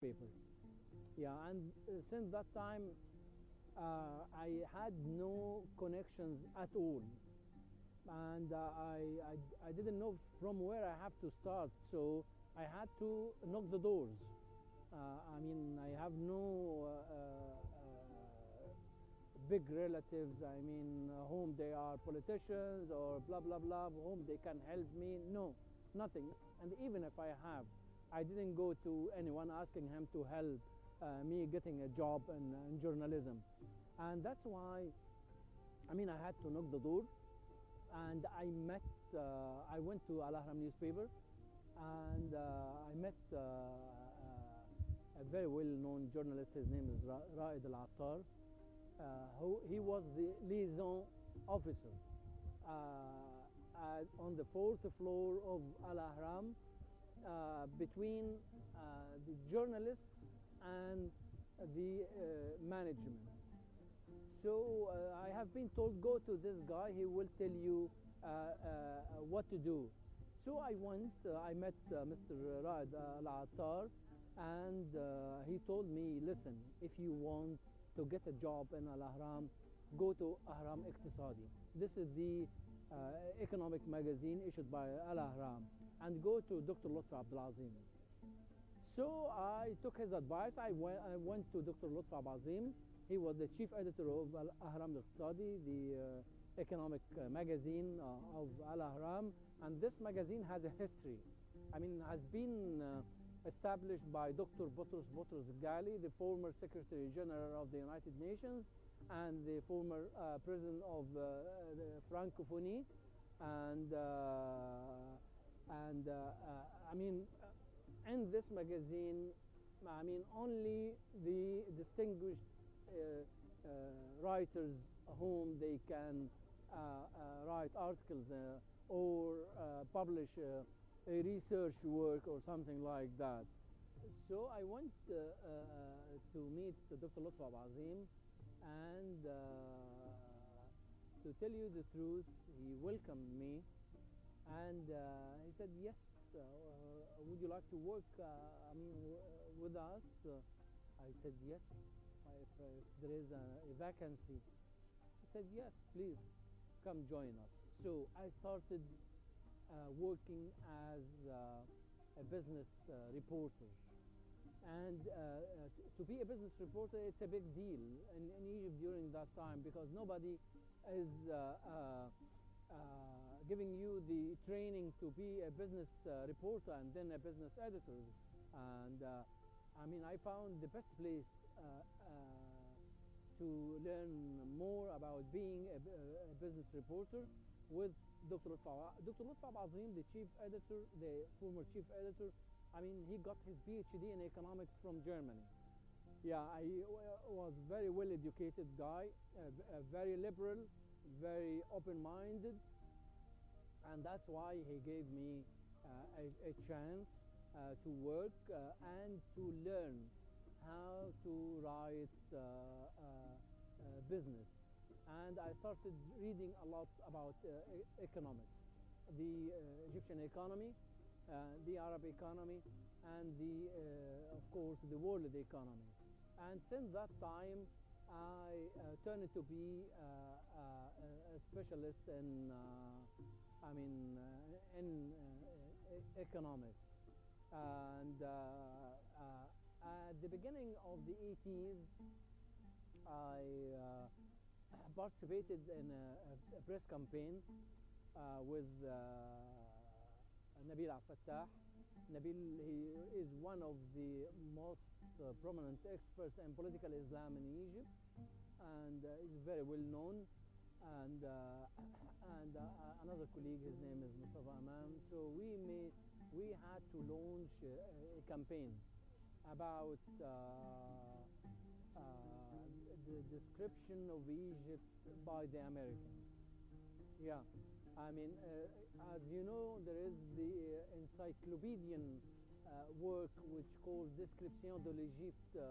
paper. Yeah, and since that time, I had no connections at all, and I didn't know from where I have to start. So I had to knock the doors. I mean, I have no big relatives. I mean, whom they are politicians or blah blah blah, whom they can help me. No, nothing. And even if I have, I didn't go to anyone asking him to help me getting a job in journalism. And that's why, I mean, I had to knock the door, and I went to Al Ahram newspaper, and I met a very well-known journalist. His name is Raed Al-Attar. He was the liaison officer on the fourth floor of Al Ahram, between the journalists and the management. So I have been told, go to this guy, he will tell you what to do. So I went, I met Mr. Raed Al-Attar, and he told me, listen, if you want to get a job in Al Ahram, go to Ahram Iqtisadi. This is the economic magazine issued by Al Ahram, and go to Dr. Lutfi Abdelazim. So I took his advice. I went to Dr. Lutfi Abdelazim. He was the chief editor of Al Ahram Iqtisadi, the economic magazine of Al Ahram, and this magazine has a history. I mean, has been established by Dr. Boutros Ghali, the former Secretary General of the United Nations and the former President of the Francophonie, and I mean, in this magazine, I mean, only the distinguished writers whom they can write articles or publish a research work or something like that. So I went to meet Dr. Lutfi Abdelazim, and to tell you the truth, he welcomed me, and he said, yes, would you like to work I mean, with us? I said, yes, if there is a vacancy. He said, yes, please come join us. So I started working as a business reporter. And to be a business reporter, it's a big deal in Egypt during that time, because nobody is giving you the training to be a business reporter and then a business editor. And I mean, I found the best place to learn more about being a business reporter with Dr. Lutfi. Dr. Lutfi Abdelazim, the chief editor, the former chief editor, I mean, he got his PhD in economics from Germany. Yeah, I was very well educated guy, very liberal, very open-minded, and that's why he gave me a chance to work and to learn how to write business. And I started reading a lot about economics, the Egyptian economy, the Arab economy, and of course, the world economy. And since that time, I turned to be a specialist in, I mean, in economics. And at the beginning of the 80s, I participated in a press campaign with Nabil Al-Fattah. Nabil, he is one of the most prominent experts in political Islam in Egypt, and is very well known. And another colleague, his name is Mustafa Amam. So we had to launch a campaign about the description of Egypt by the Americans. Yeah, I mean, as you know, there is the encyclopedian work which called Description de l'Égypte,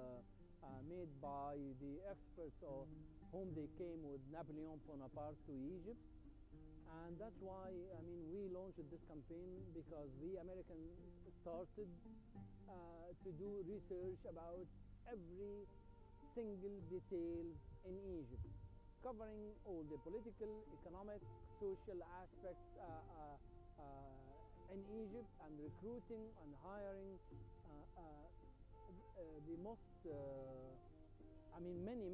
made by the experts of whom they came with Napoleon Bonaparte to Egypt. And that's why, I mean, we launched this campaign because the Americans started to do research about every single detail in Egypt, covering all the political, economic, social aspects in Egypt, and recruiting and hiring the most, I mean, many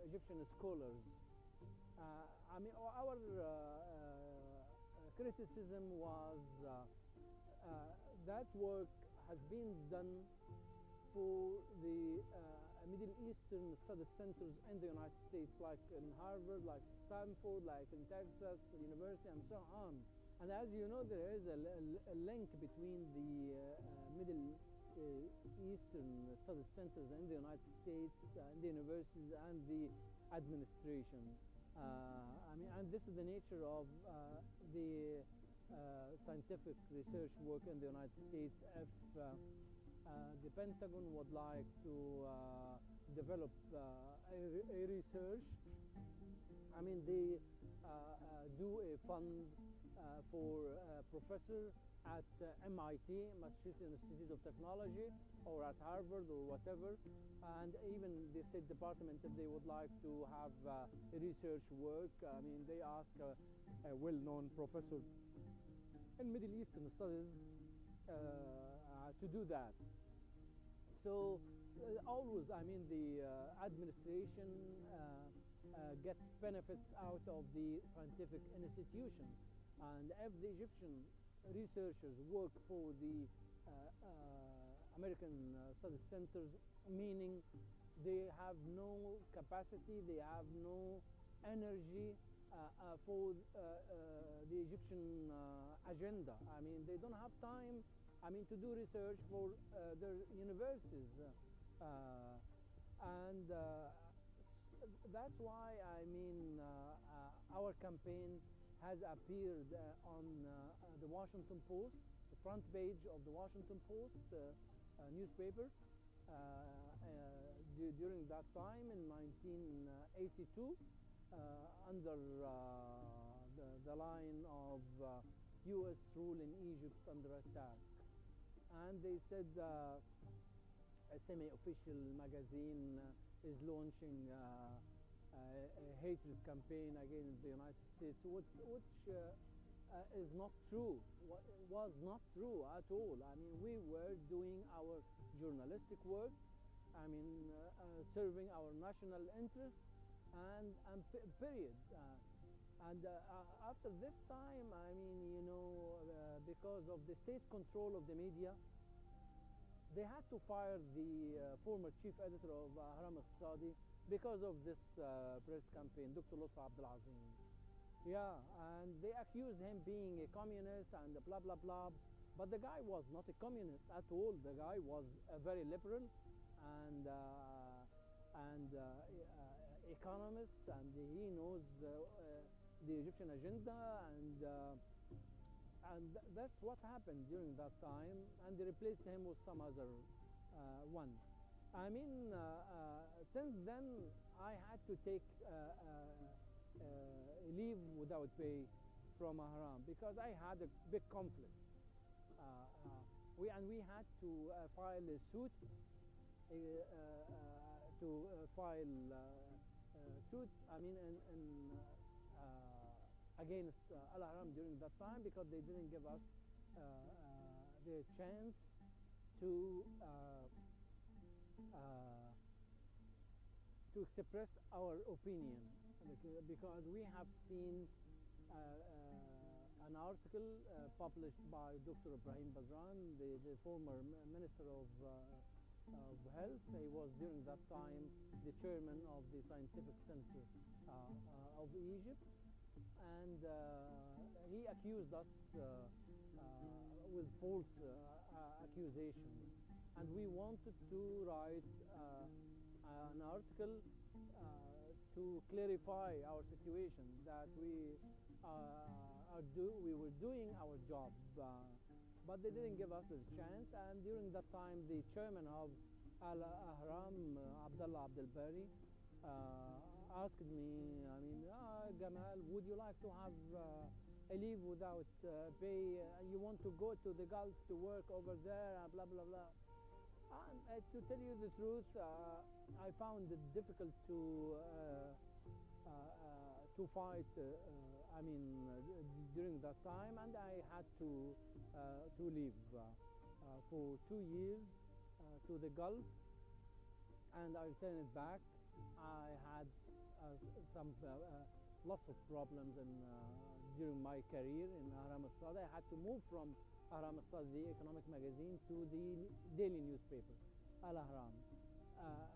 Egyptian scholars. I mean, our criticism was that work has been done for the Middle Eastern study centers in the United States, like in Harvard, like Stanford, like in Texas University, and so on. And as you know, there is a link between the Middle Eastern study centers in the United States, and the universities, and the administration. I mean, and this is the nature of the scientific research work in the United States. If the Pentagon would like to develop a research, I mean, they do a fund for a professor at MIT, Massachusetts Institute of Technology, or at Harvard, or whatever, and even the State Department, if they would like to have research work, I mean, they ask a well-known professor in Middle Eastern studies to do that. So always, I mean, the administration gets benefits out of the scientific institution, and if the Egyptian researchers work for the American study centers, meaning they have no capacity, they have no energy for the Egyptian agenda. I mean, they don't have time, I mean, to do research for their universities. And that's why, I mean, our campaign has appeared on the Washington Post, the front page of the Washington Post newspaper during that time in 1982, under the line of U.S. rule in Egypt under attack. And they said a semi-official magazine is launching a hatred campaign against the United States, which is not true, was not true at all. I mean, we were doing our journalistic work, I mean, serving our national interest, and period. And after this time, I mean, you know, because of the state control of the media, they had to fire the former chief editor of Ahram Iqtisadi because of this press campaign, Dr. Lutfi Abdelazim. Yeah, and they accused him being a communist and blah blah blah, but the guy was not a communist at all. The guy was very liberal and economist, and he knows the Egyptian agenda, and that's what happened during that time, and they replaced him with some other one. I mean, since then I had to take leave without pay from Ahram because I had a big conflict. We had to file a suit suit. I mean, against Al Ahram during that time because they didn't give us the chance to express our opinion, because we have seen an article published by Dr. Ibrahim Badran, the former Minister of Health. He was during that time the chairman of the Scientific Center of Egypt, and he accused us with false accusations, and we wanted to write an article to clarify our situation, that we were doing our job, but they didn't give us the chance. And during that time, the chairman of Al Ahram, Abdullah Abdel Bari, asked me, I mean, Gamal, would you like to have a leave without pay? You want to go to the Gulf to work over there, blah, blah, blah. And to tell you the truth, I found it difficult to fight. I mean, during that time, and I had to leave for 2 years to the Gulf, and I returned back. I had some lots of problems during my career in Ahram al-Sad. I had to move from Ahram al-Sad, the economic magazine, to the daily newspaper, Al-Ahram.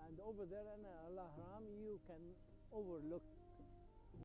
And over there in Al-Ahram, you can overlook